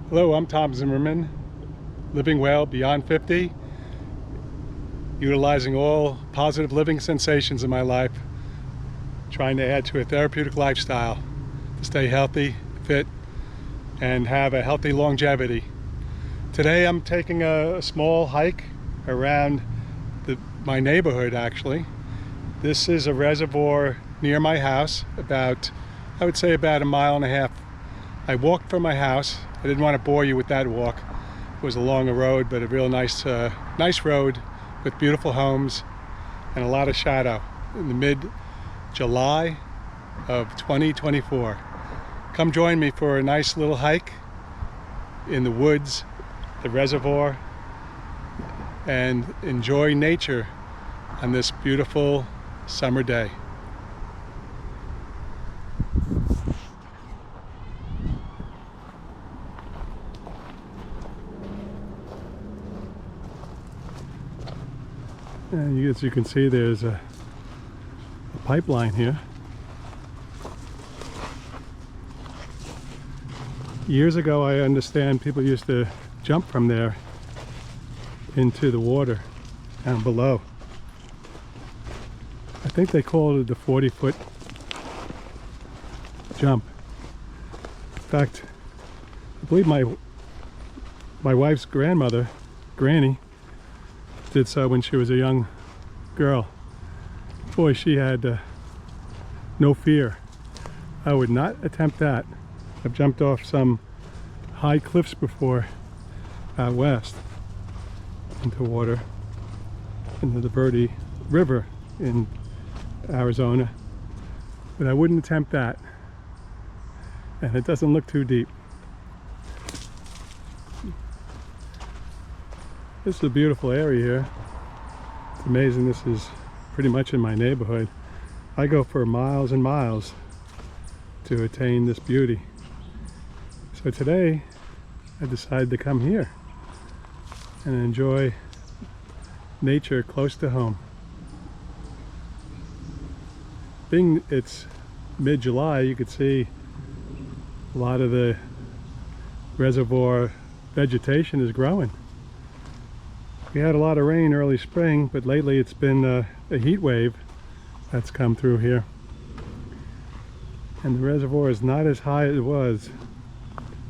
Hello, I'm Tom Zimmerman, living well beyond 50, utilizing all positive living sensations in my life, trying to add to a therapeutic lifestyle to stay healthy, fit, and have a healthy longevity. Today I'm taking a small hike around my neighborhood actually. This is a reservoir near my house, I would say about 1.5 miles. I walked from my house. I didn't want to bore you with that walk. It was along a road, but a real nice road with beautiful homes and a lot of shadow in the mid-July of 2024. Come join me for a nice little hike in the woods, the reservoir, and enjoy nature on this beautiful summer day. And as you can see, there's a pipeline here. Years ago, I understand people used to jump from there into the water down below. I think they called it the 40-foot jump. In fact, I believe my wife's grandmother, Granny, did so when she was a young girl. Boy, she had no fear. I would not attempt that. I've jumped off some high cliffs before out west into water, into the Verde River in Arizona, but I wouldn't attempt that, and it doesn't look too deep. This is a beautiful area here. It's amazing this is pretty much in my neighborhood. I go for miles and miles to attain this beauty. So today I decided to come here and enjoy nature close to home. Being it's mid-July, you could see a lot of the reservoir vegetation is growing. We had a lot of rain early spring, but lately it's been a heat wave that's come through here. And the reservoir is not as high as it was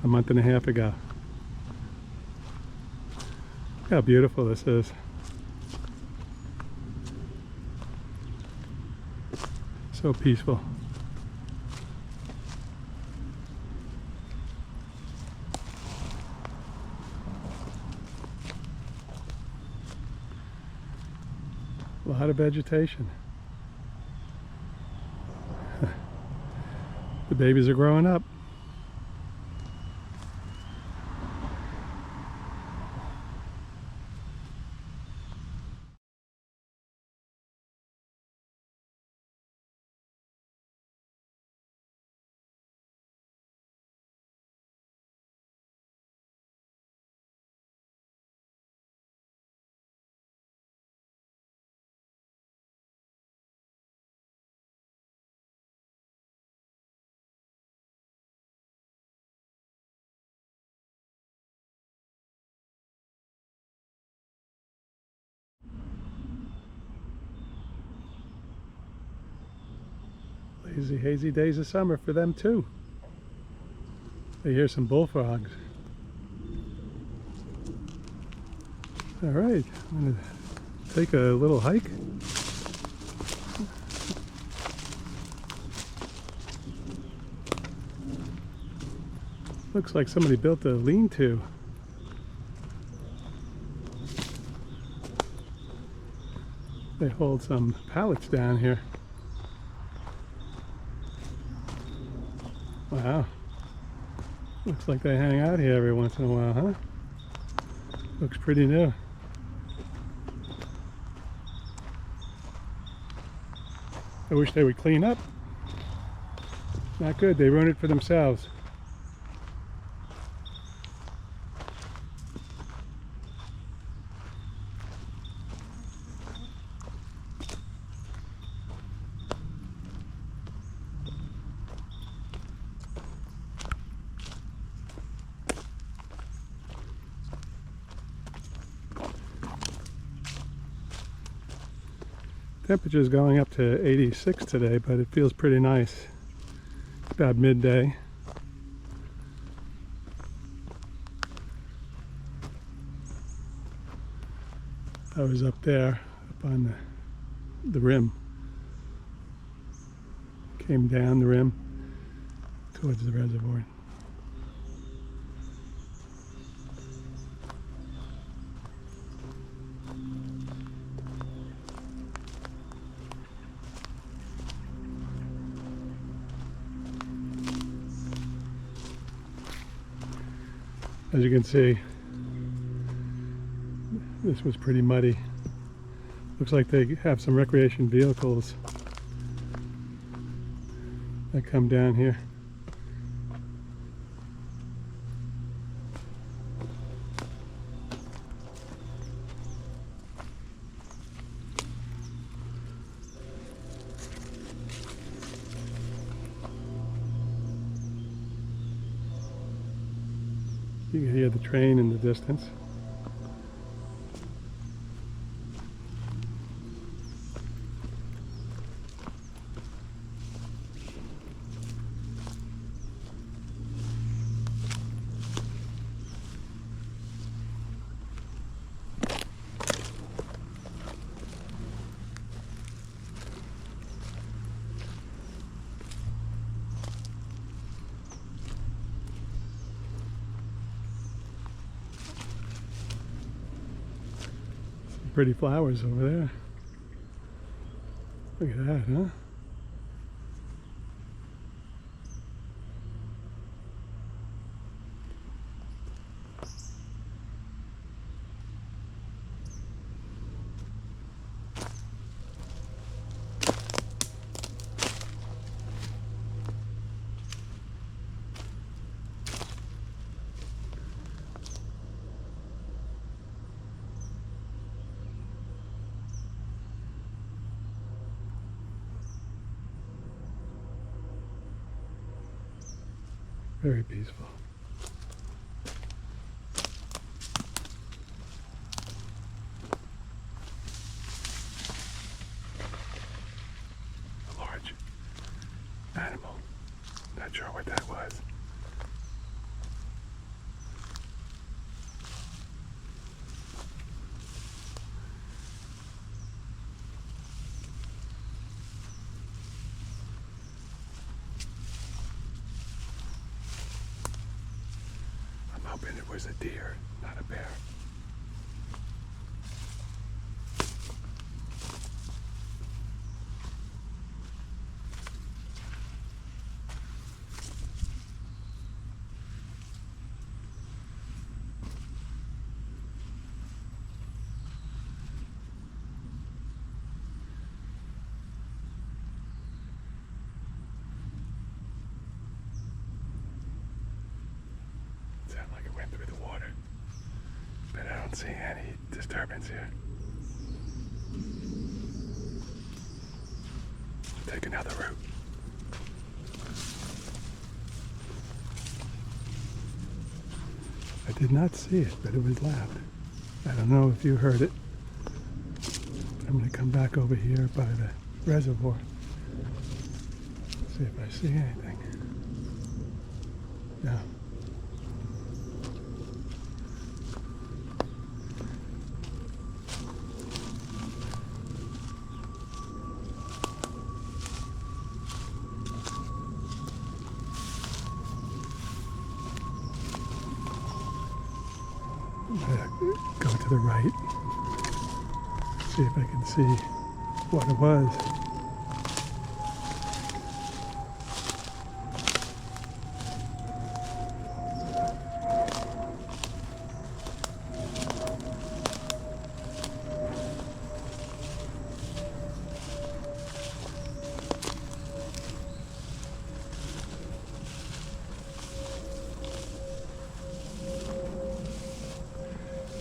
a month and a half ago. Look how beautiful this is. So peaceful. A lot of vegetation. The babies are growing up. Lazy, hazy days of summer for them too. I hear some bullfrogs. All right, I'm going to take a little hike. Looks like somebody built a lean-to. They hold some pallets down here. Wow. Looks like they hang out here every once in a while, huh? Looks pretty new. I wish they would clean up. Not good, they ruin it for themselves. temperature is going up to 86 today, but it feels pretty nice. It's about midday. I was up there, up on the rim. Came down the rim towards the reservoir. As you can see, this was pretty muddy. Looks like they have some recreation vehicles that come down here. You can hear the train in the distance. Pretty flowers over there. Look at that, huh? Very peaceful. A large animal. Not sure what that was. Hoping it was a deer, not a bear. Sound like it went through the water, but I don't see any disturbance here. Take another route. I did not see it, but it was loud. I don't know if you heard it. I'm going to come back over here by the reservoir. See if I see anything. No. Go to the right, see if I can see what it was.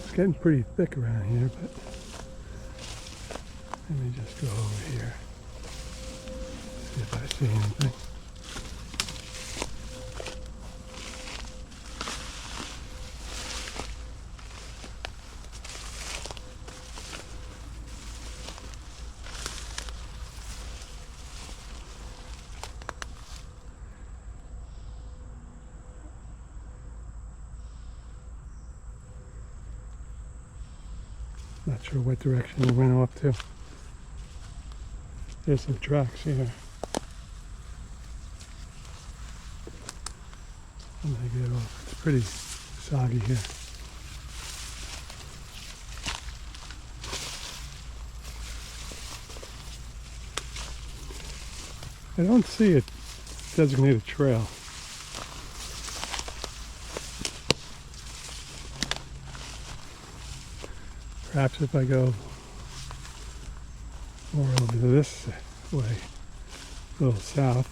It's getting pretty thick around here, but let me just go over here, see if I see anything. Not sure what direction it went off to. There's some tracks here. And I get off. It's pretty soggy here. I don't see a designated trail. Perhaps if I go more over this way, a little south.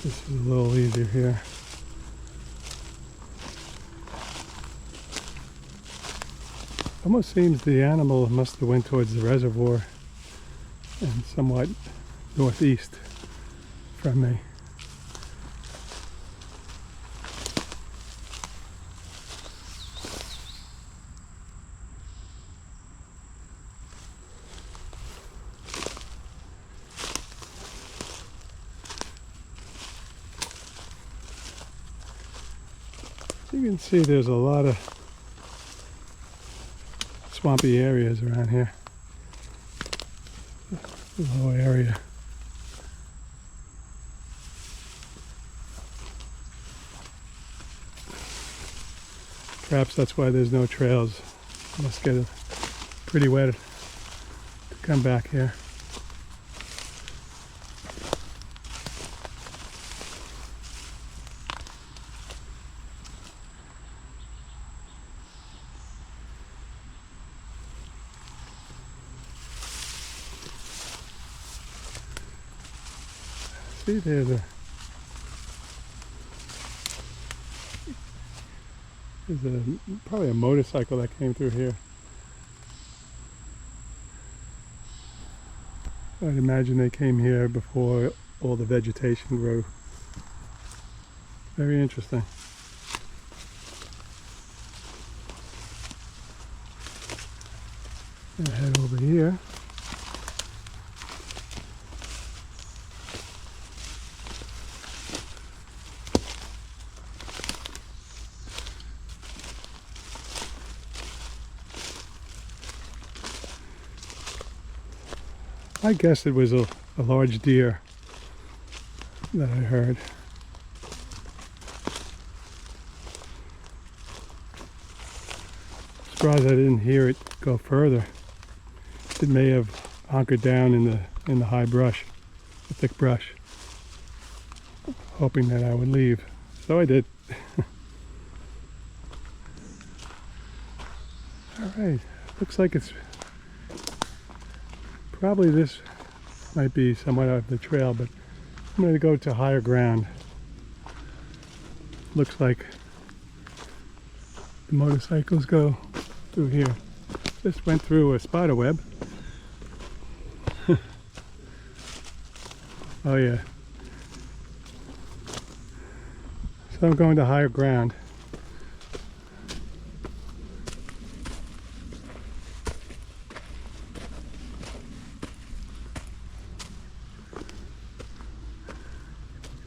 This is a little easier here. Almost seems the animal must have went towards the reservoir and somewhat northeast from me. You can see there's a lot of swampy areas around here. Low area. Perhaps that's why there's no trails. Must get pretty wet to come back here. See, there's probably a motorcycle that came through here. I'd imagine they came here before all the vegetation grew. Very interesting. And head over here. I guess it was a large deer that I heard. Surprised I didn't hear it go further. It may have hunkered down in the high brush, the thick brush, hoping that I would leave. So I did. All right, looks like it's probably this might be somewhat of the trail, but I'm going to go to higher ground. Looks like the motorcycles go through here. Just went through a spider web. Oh yeah. So I'm going to higher ground.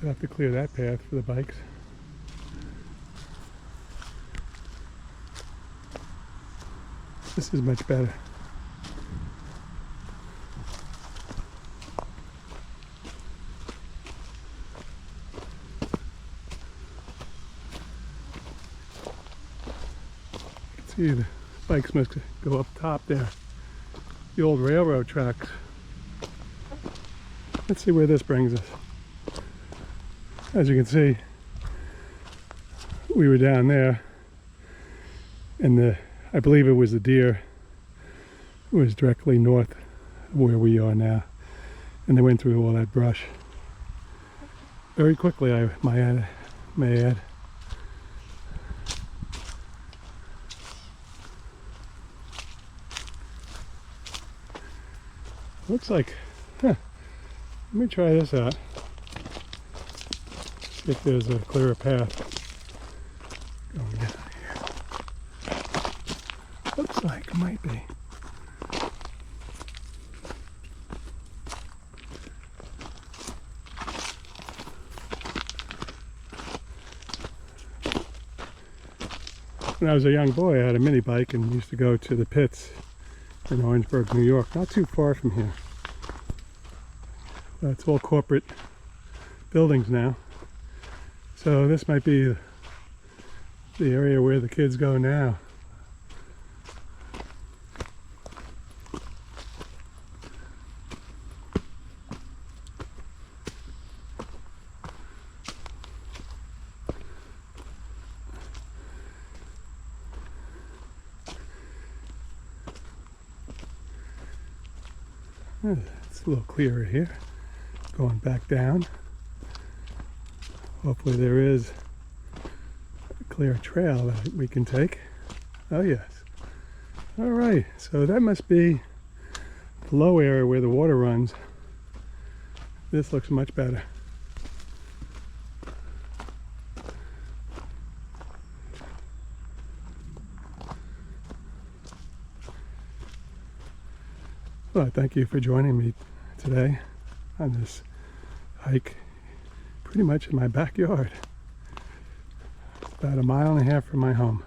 I'll have to clear that path for the bikes. This is much better. You can see the bikes must go up top there. The old railroad tracks. Let's see where this brings us. As you can see, we were down there, and I believe it was the deer. It was directly north of where we are now, and they went through all that brush very quickly, I may add. Looks like, let me try this out. See if there's a clearer path going down here. Looks like it might be. When I was a young boy, I had a mini bike and used to go to the pits in Orangeburg, New York, not too far from here. It's all corporate buildings now. So this might be the area where the kids go now. It's a little clearer here. Going back down. Hopefully there is a clear trail that we can take. Oh yes. All right, so that must be the low area where the water runs. This looks much better. Well, thank you for joining me today on this hike pretty much in my backyard. It's about 1.5 miles from my home.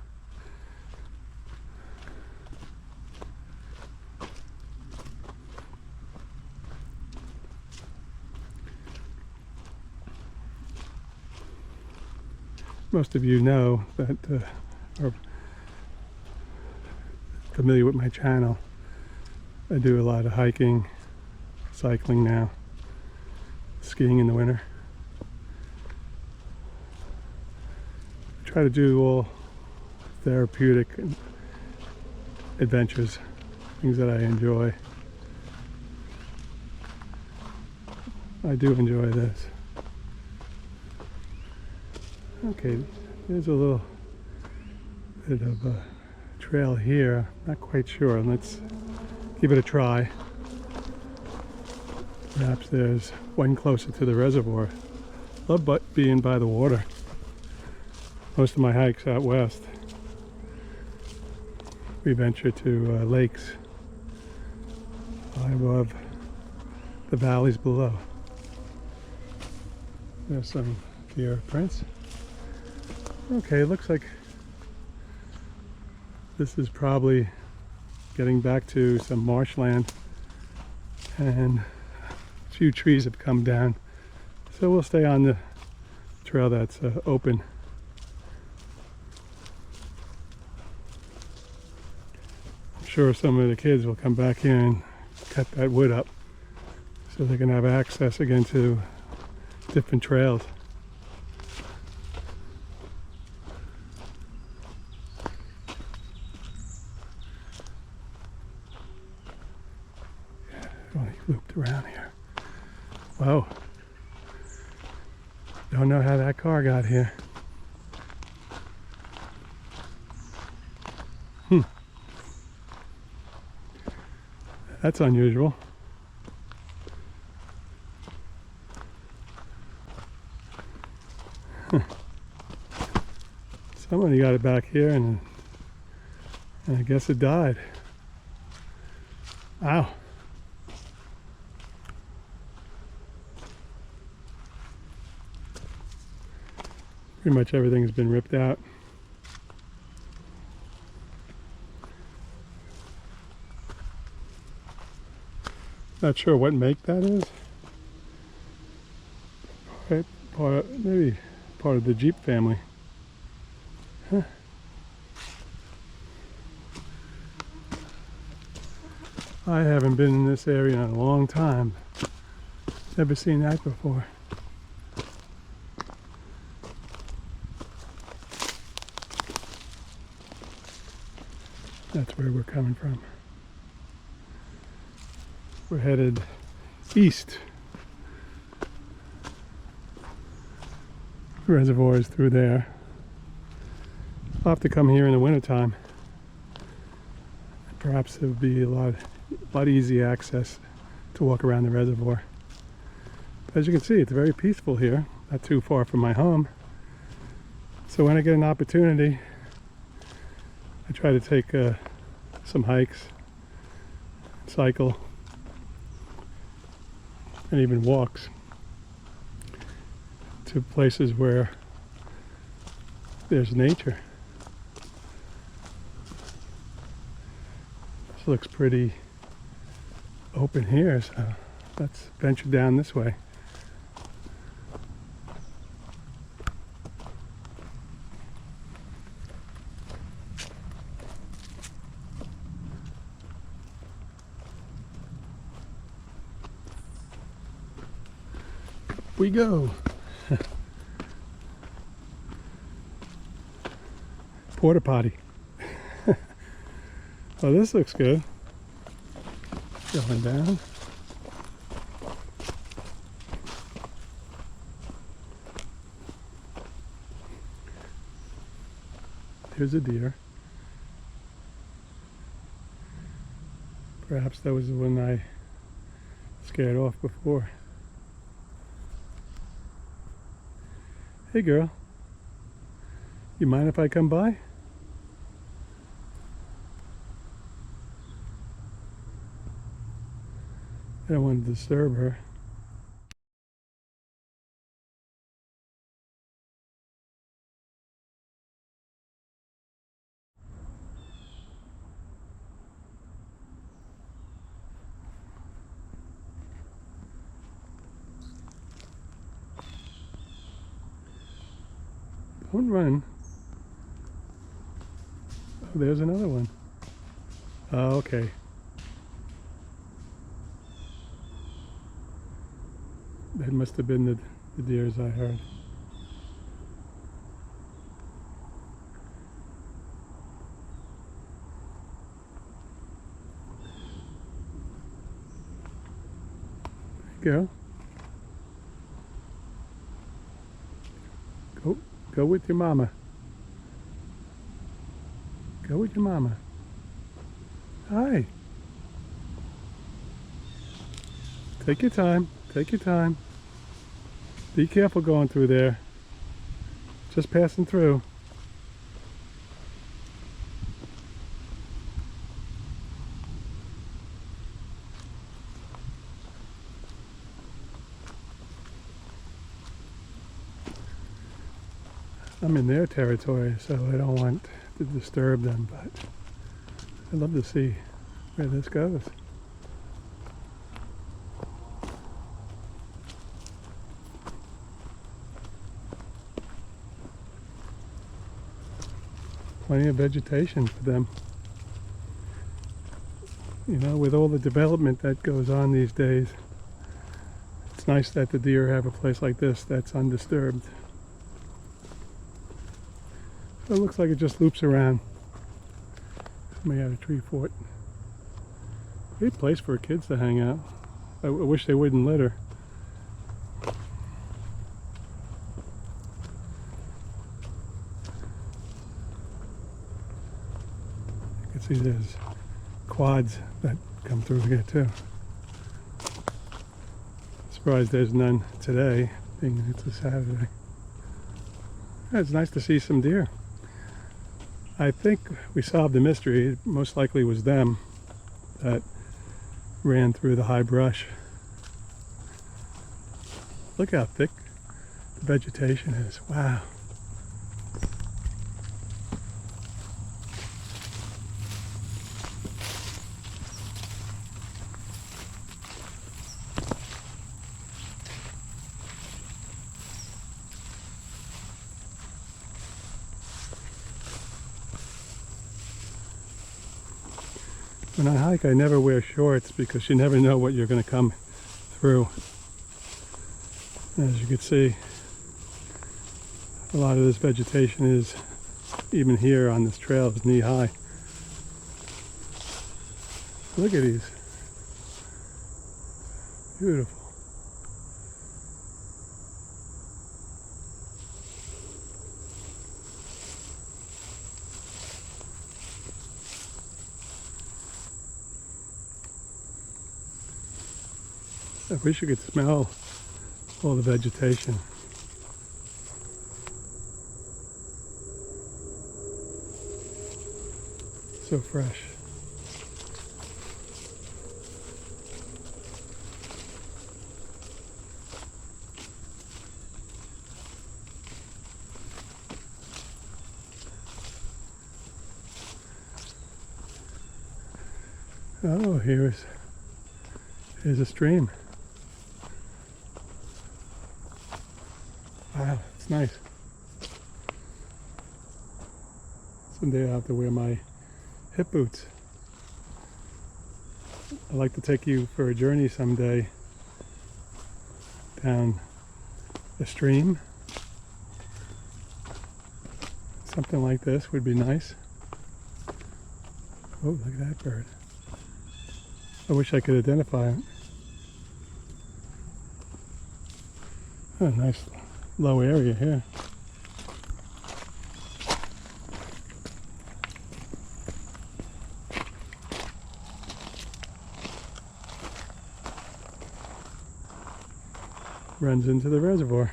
Most of you know that are familiar with my channel. I do a lot of hiking, cycling now, skiing in the winter. I try to do all therapeutic adventures, things that I enjoy. I do enjoy this. Okay, there's a little bit of a trail here. Not quite sure. Let's give it a try. Perhaps there's one closer to the reservoir. Love being by the water. Most of my hikes out west, we venture to lakes high above the valleys below. There's some deer prints. Okay, looks like this is probably getting back to some marshland, and a few trees have come down, so we'll stay on the trail that's open. I'm sure some of the kids will come back here and cut that wood up so they can have access again to different trails. Looped around here. Whoa. Don't know how that car got here. That's unusual. Somebody got it back here and I guess it died. Ow. Pretty much everything's been ripped out. Not sure what make that is. Maybe part of the Jeep family. Huh. I haven't been in this area in a long time. Never seen that before. That's where we're coming from. We're headed east. The reservoir is through there. I'll have to come here in the wintertime. Perhaps it would be a lot easy access to walk around the reservoir. As you can see, it's very peaceful here, not too far from my home. So when I get an opportunity, I try to take some hikes, cycle, and even walks to places where there's nature. This looks pretty open here, so let's venture down this way. We go. Porta potty. Oh, this looks good. Going down. Here's a deer. Perhaps that was the one I scared off before. Hey girl, you mind if I come by? I don't want to disturb her. Don't run. Oh, there's another one. Oh, okay. That must have been the deers I heard. There you go. Go with your mama. Go with your mama. Hi. Take your time. Take your time. Be careful going through there. Just passing through. I'm in their territory, so I don't want to disturb them, but I'd love to see where this goes. Plenty of vegetation for them. You know, with all the development that goes on these days, it's nice that the deer have a place like this that's undisturbed. So it looks like it just loops around. May have a tree fort. Great place for kids to hang out. I wish they wouldn't litter. You can see there's quads that come through here too. Surprised there's none today, being it's a Saturday. Yeah, it's nice to see some deer. I think we solved the mystery. It most likely was them that ran through the high brush. Look how thick the vegetation is. Wow. When I hike, I never wear shorts because you never know what you're going to come through. As you can see, a lot of this vegetation is, even here on this trail, is knee high. Look at these. Beautiful. I wish you could smell all the vegetation. So fresh. Oh, here's a stream. Wow, it's nice. Someday I'll have to wear my hip boots. I'd like to take you for a journey someday down a stream. Something like this would be nice. Oh, look at that bird. I wish I could identify it. Oh, nice low area here. Runs into the reservoir.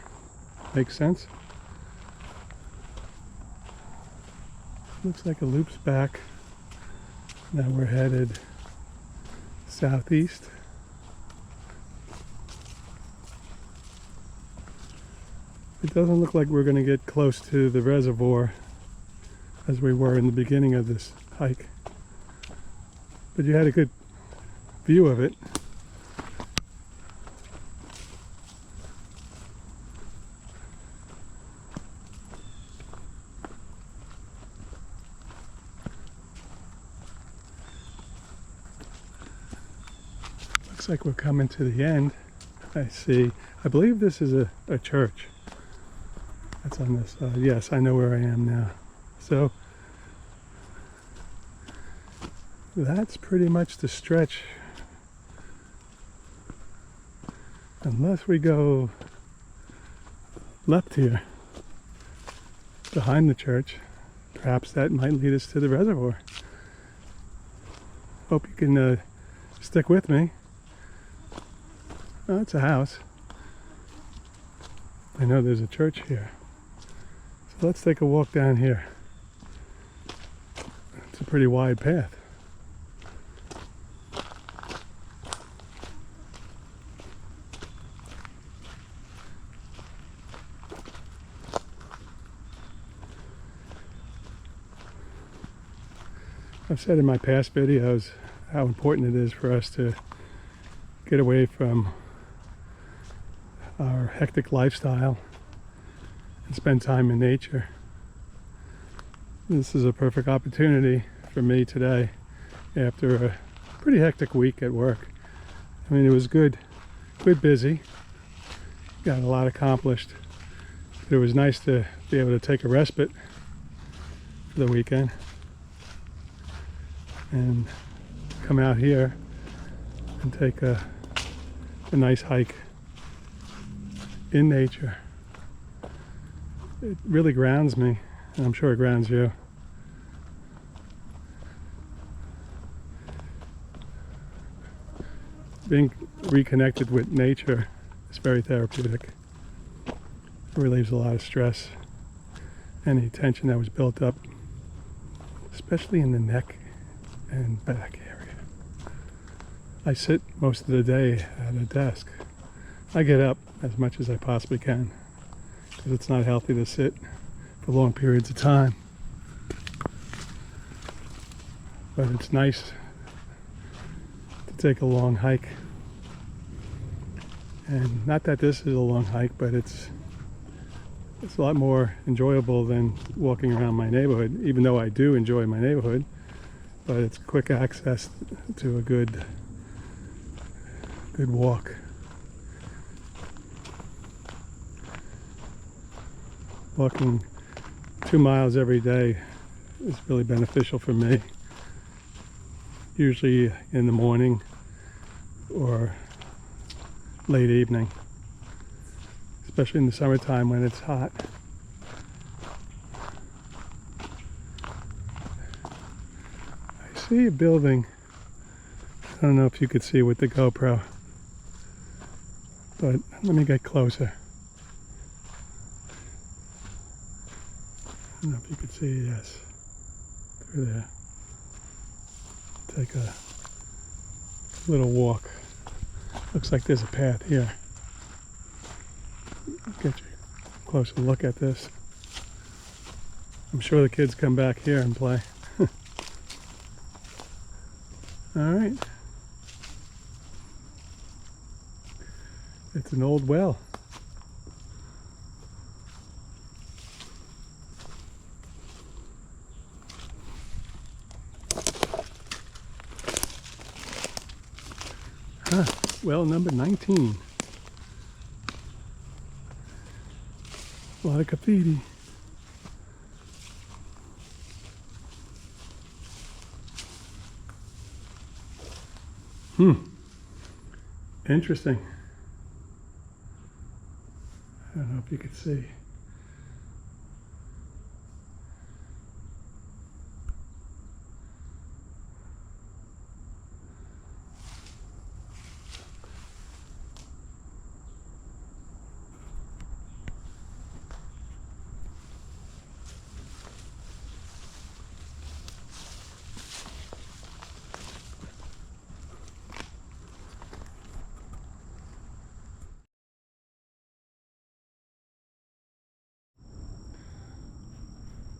Makes sense. Looks like it loops back. Now we're headed southeast. It doesn't look like we're going to get close to the reservoir as we were in the beginning of this hike. But you had a good view of it. Looks like we're coming to the end. I believe this is a church. That's on this side. Yes, I know where I am now. So that's pretty much the stretch. Unless we go left here, behind the church, perhaps that might lead us to the reservoir. Hope you can stick with me. Oh, it's a house. I know there's a church here. So let's take a walk down here. It's a pretty wide path. I've said in my past videos how important it is for us to get away from our hectic lifestyle and spend time in nature. This is a perfect opportunity for me today after a pretty hectic week at work. I mean, it was good busy, got a lot accomplished. It was nice to be able to take a respite for the weekend and come out here and take a nice hike in nature. It really grounds me, and I'm sure it grounds you. Being reconnected with nature is very therapeutic. It relieves a lot of stress, any tension that was built up, especially in the neck and back area. I sit most of the day at a desk. I get up as much as I possibly can because it's not healthy to sit for long periods of time. But it's nice to take a long hike. And not that this is a long hike, but it's a lot more enjoyable than walking around my neighborhood, even though I do enjoy my neighborhood. But it's quick access to a good walk. Walking 2 miles every day is really beneficial for me. Usually in the morning or late evening, especially in the summertime when it's hot. I see a building. I don't know if you could see with the GoPro, but let me get closer. I don't know if you could see, yes, through there. Take a little walk. Looks like there's a path here. Get you a closer look at this. I'm sure the kids come back here and play. All right. It's an old well. Huh. Well number 19. A lot of graffiti. Interesting. I don't know if you could see.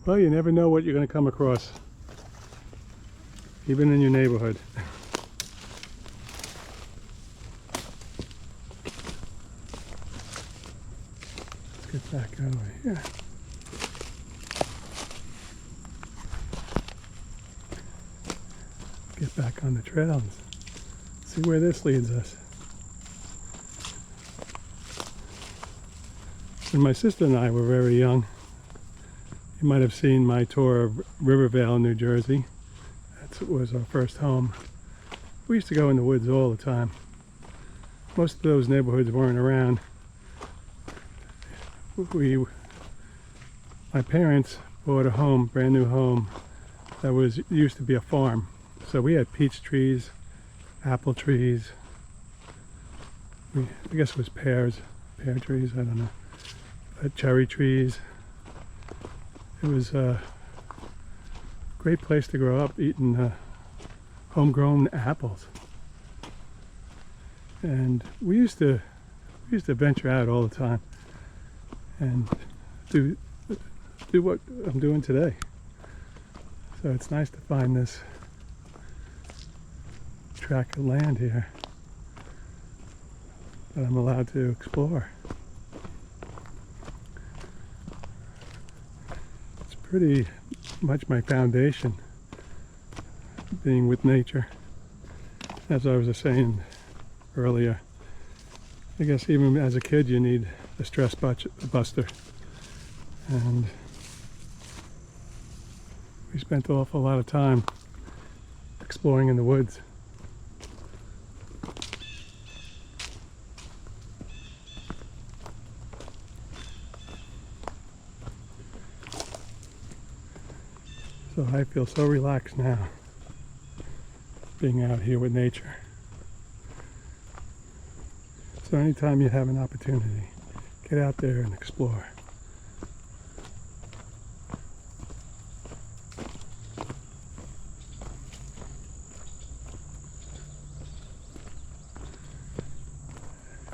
Well, you never know what you're going to come across, even in your neighborhood. Let's get back over here. Get back on the trail and see where this leads us. When my sister and I were very young, you might have seen my tour of Rivervale, New Jersey. That was our first home. We used to go in the woods all the time. Most of those neighborhoods weren't around. My parents bought a home, brand new home, that used to be a farm. So we had peach trees, apple trees, I guess it was pear trees, I don't know, cherry trees. It was a great place to grow up eating homegrown apples. And we used to venture out all the time and do what I'm doing today. So it's nice to find this tract of land here that I'm allowed to explore. It's pretty much my foundation, being with nature. As I was saying earlier, I guess even as a kid you need a stress buster, and we spent an awful lot of time exploring in the woods. So I feel so relaxed now, being out here with nature. So anytime you have an opportunity, get out there and explore.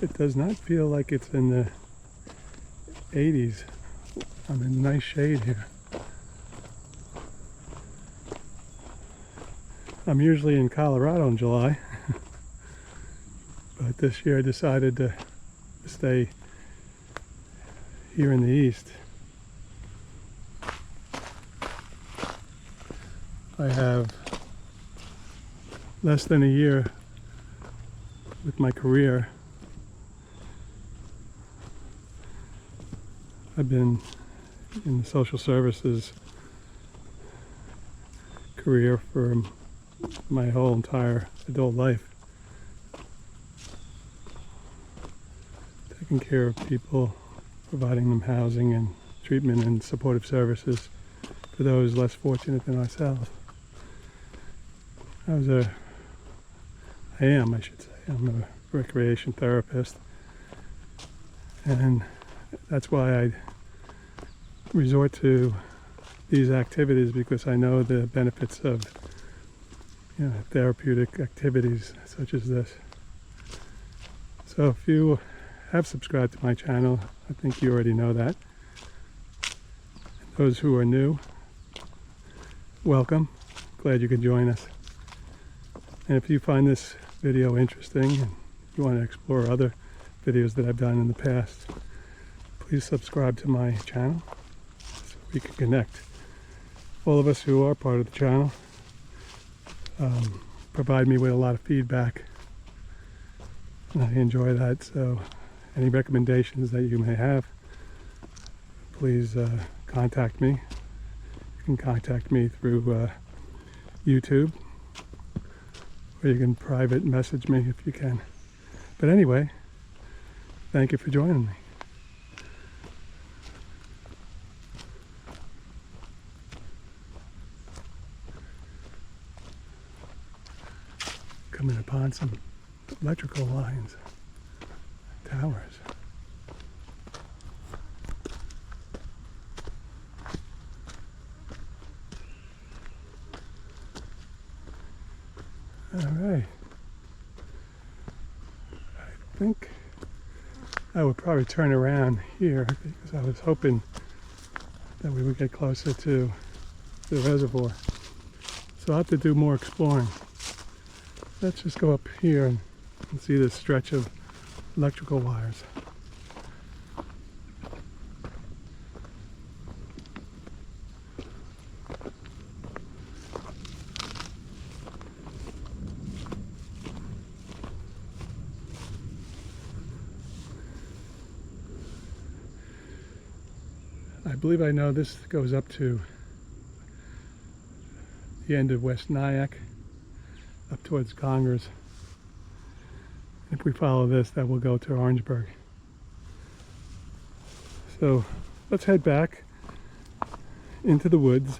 It does not feel like it's in the 80s. I'm in nice shade here. I'm usually in Colorado in July, but this year I decided to stay here in the east. I have less than a year with my career. I've been in the social services career for my whole entire adult life, taking care of people, providing them housing and treatment and supportive services for those less fortunate than ourselves. I am, I should say, I'm a recreation therapist, and that's why I resort to these activities, because I know the benefits of therapeutic activities such as this. So if you have subscribed to my channel, I think you already know that. And those who are new, welcome. Glad you could join us. And if you find this video interesting and you want to explore other videos that I've done in the past, please subscribe to my channel so we can connect. All of us who are part of the channel provide me with a lot of feedback, and I enjoy that. So any recommendations that you may have, please contact me. You can contact me through YouTube, or you can private message me if you can. But anyway, thank you for joining me. Coming upon some electrical lines, towers. All right. I think I would probably turn around here because I was hoping that we would get closer to the reservoir. So I'll have to do more exploring. Let's just go up here and see this stretch of electrical wires. I believe I know this goes up to the end of West Nyack, up towards Congers. If we follow this, that will go to Orangeburg. So let's head back into the woods.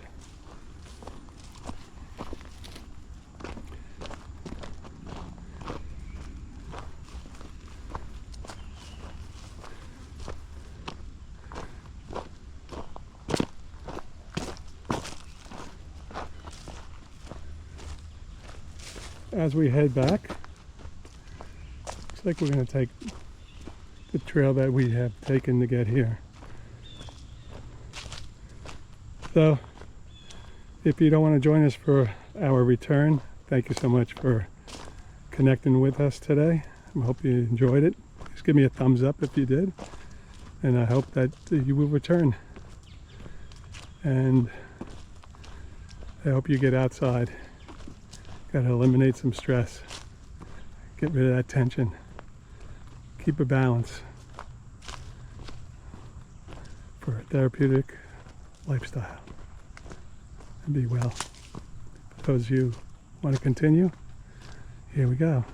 As we head back, looks like we're going to take the trail that we have taken to get here. So if you don't want to join us for our return, thank you so much for connecting with us today. I hope you enjoyed it. Just give me a thumbs up if you did, and I hope that you will return. And I hope you get outside. Got to eliminate some stress, get rid of that tension, keep a balance for a therapeutic lifestyle, and be well. For those of you who want to continue, here we go.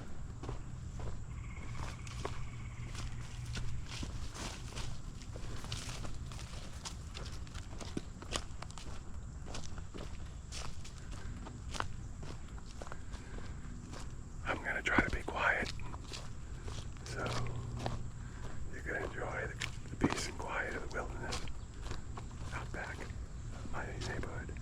I'm going to try to be quiet, so you can enjoy the peace and quiet of the wilderness out back of my neighborhood.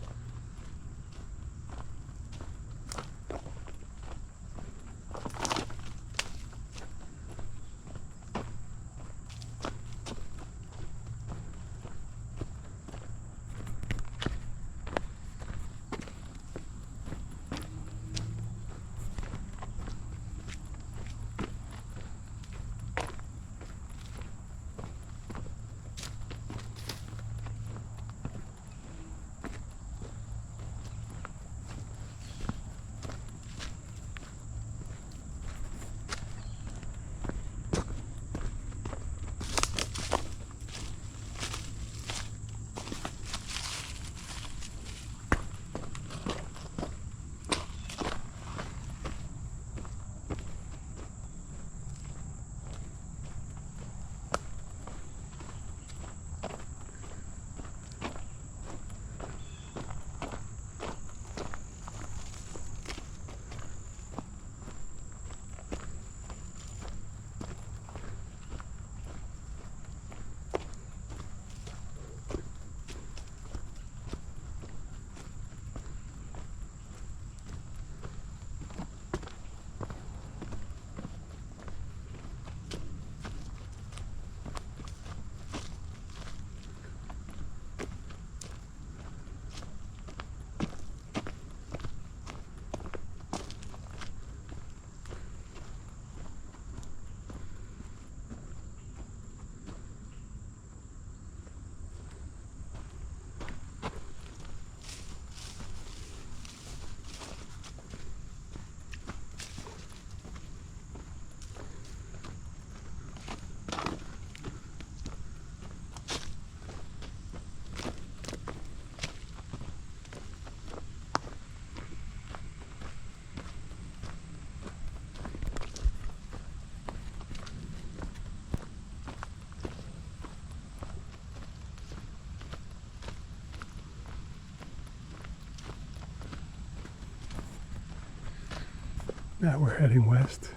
Now we're heading west.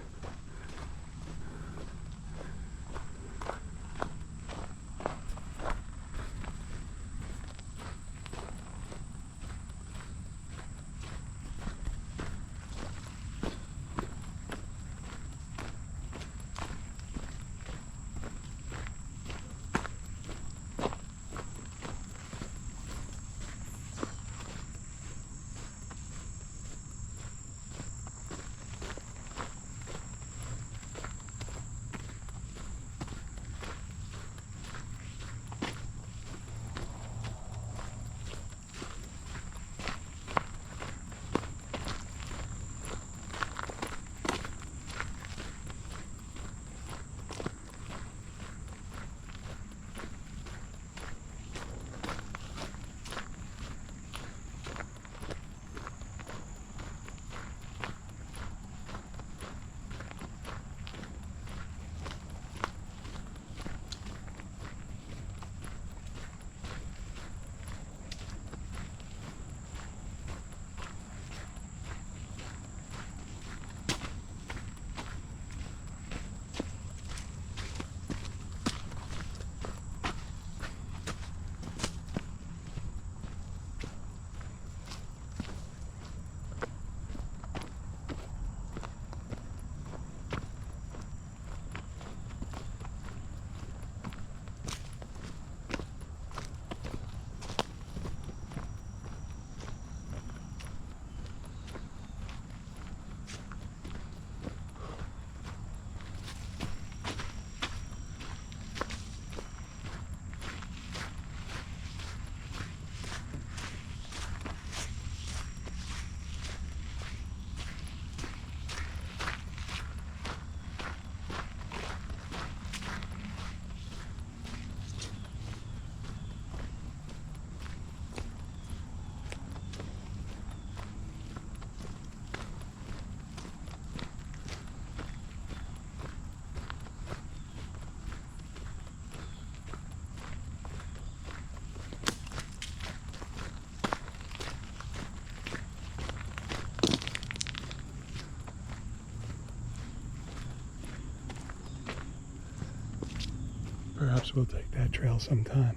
Perhaps we'll take that trail sometime.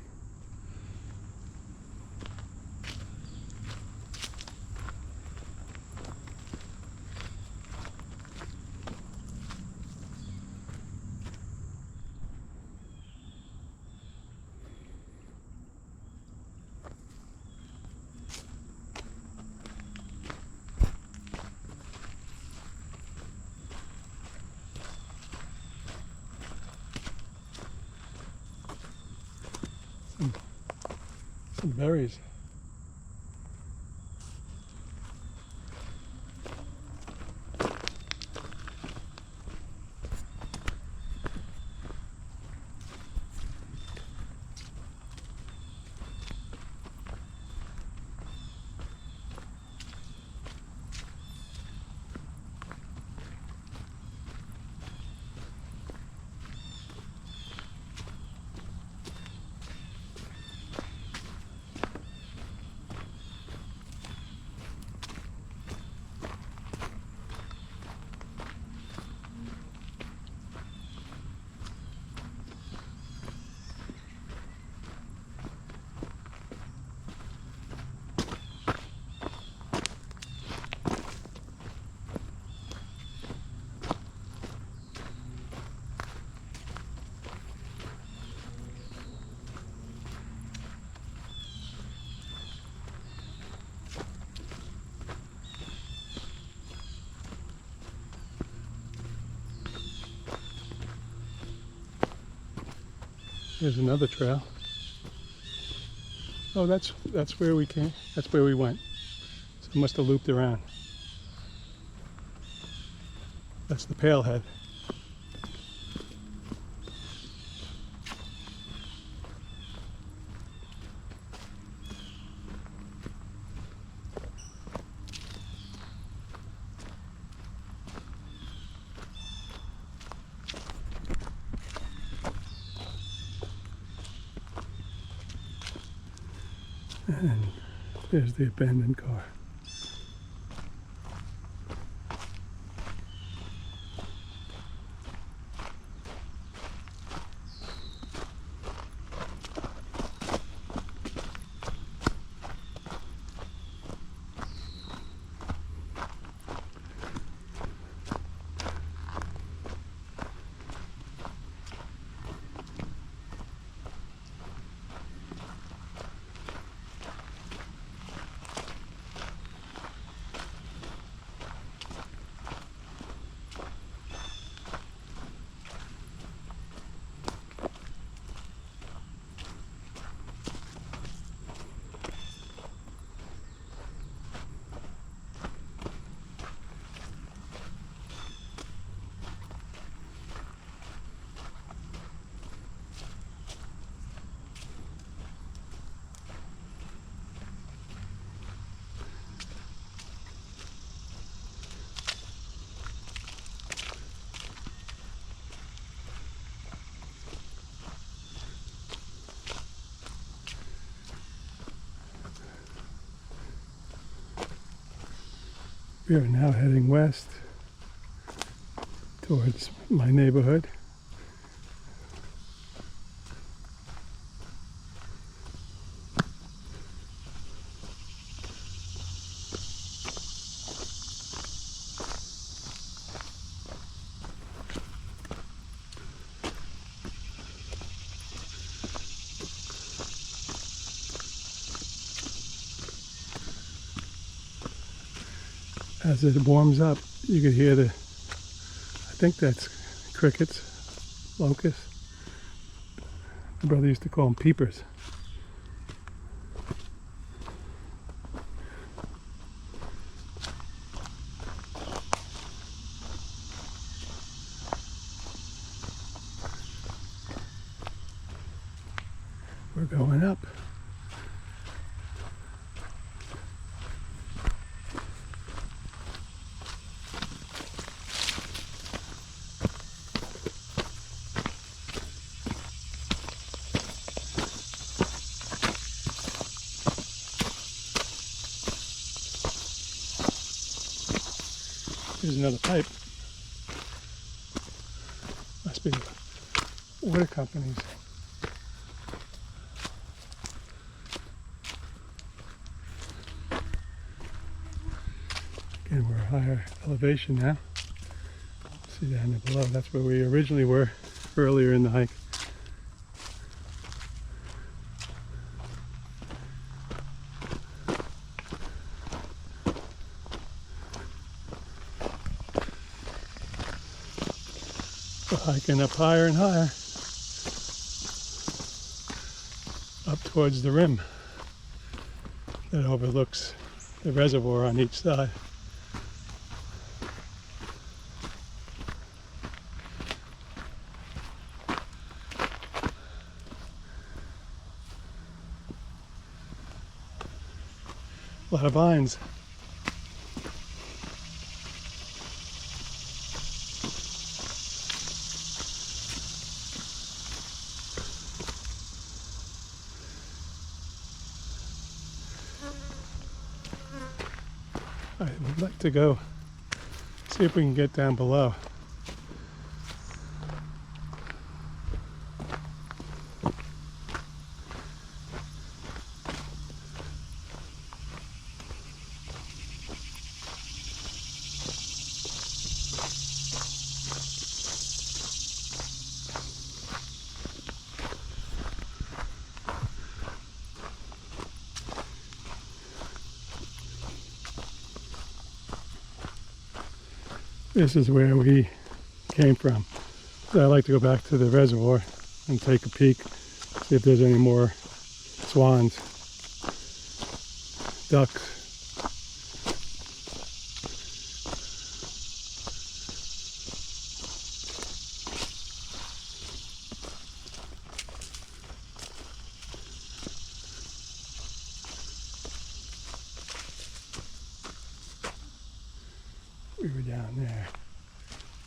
Some berries. Here's another trail. Oh, that's where we came. That's where we went. So it must have looped around. That's the Palehead. And there's the abandoned car. We are now heading west towards my neighborhood. As it warms up, you could hear I think that's crickets, locusts. My brother used to call them peepers. We're going up. Here's another pipe. Must be water companies. Again, we're a higher elevation now. See down there below, that's where we originally were earlier in the hike. We're hiking up higher and higher, up towards the rim that overlooks the reservoir on each side. A lot of vines. I would like to go see if we can get down below. This is where we came from. So I like to go back to the reservoir and take a peek, see if there's any more swans, ducks. We were down there.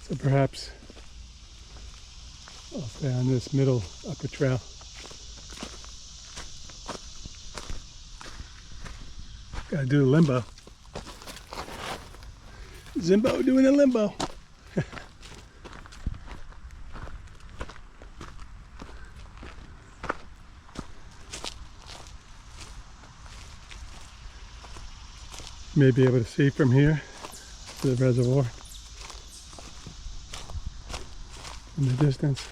So perhaps I'll stay on this middle upper trail. Gotta do the limbo. Zimbo doing a limbo. You may be able to see from here to the reservoir in the distance.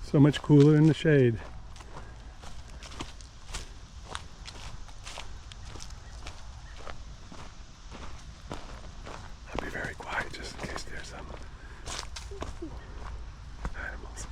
So much cooler in the shade. I'll be very quiet just in case there's some animals.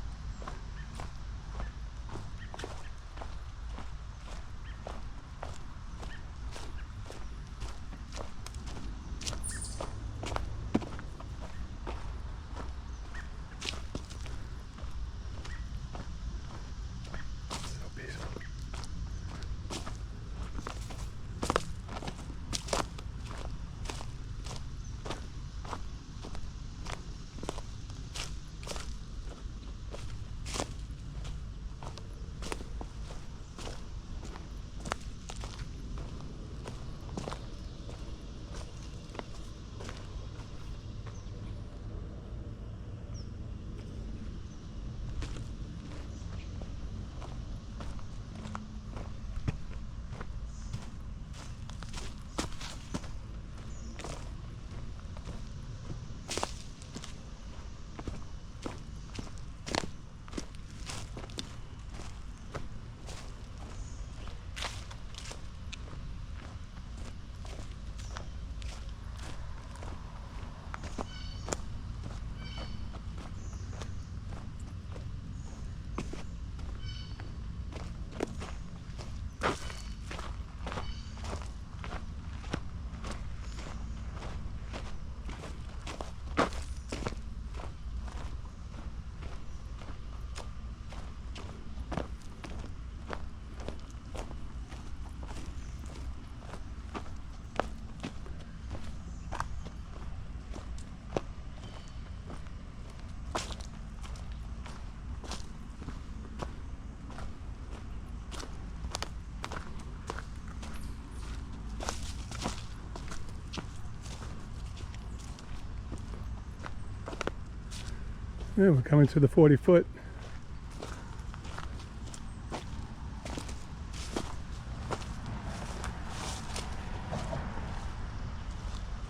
Yeah, we're coming to the 40-foot.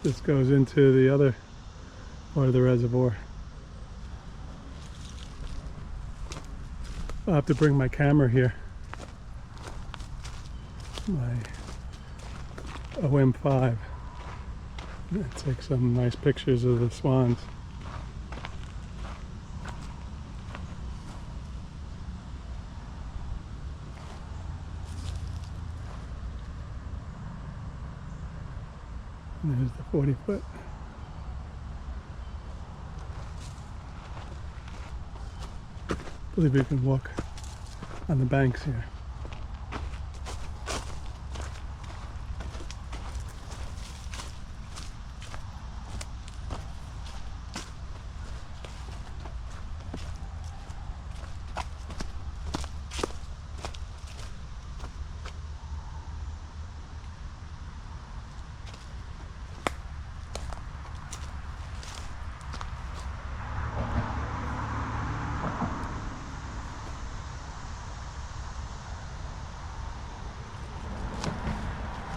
This goes into the other part of the reservoir. I'll have to bring my camera here. My OM5. Take some nice pictures of the swans. And there's the 40-foot. I believe you can walk on the banks here.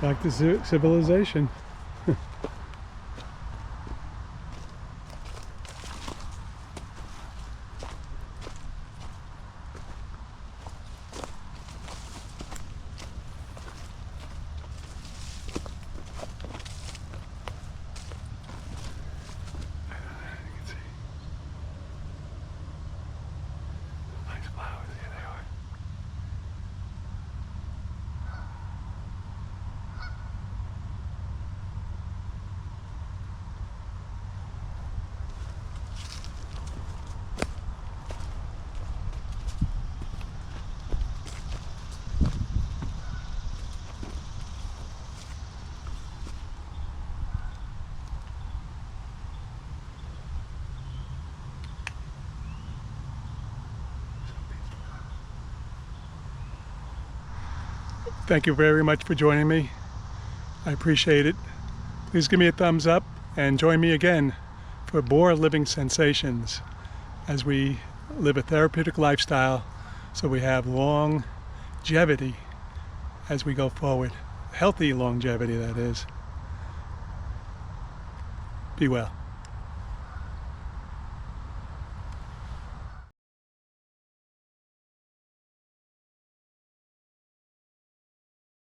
Back to civilization. Thank you very much for joining me. I appreciate it. Please give me a thumbs up and join me again for more living sensations as we live a therapeutic lifestyle so we have longevity as we go forward. Healthy longevity, that is. Be well.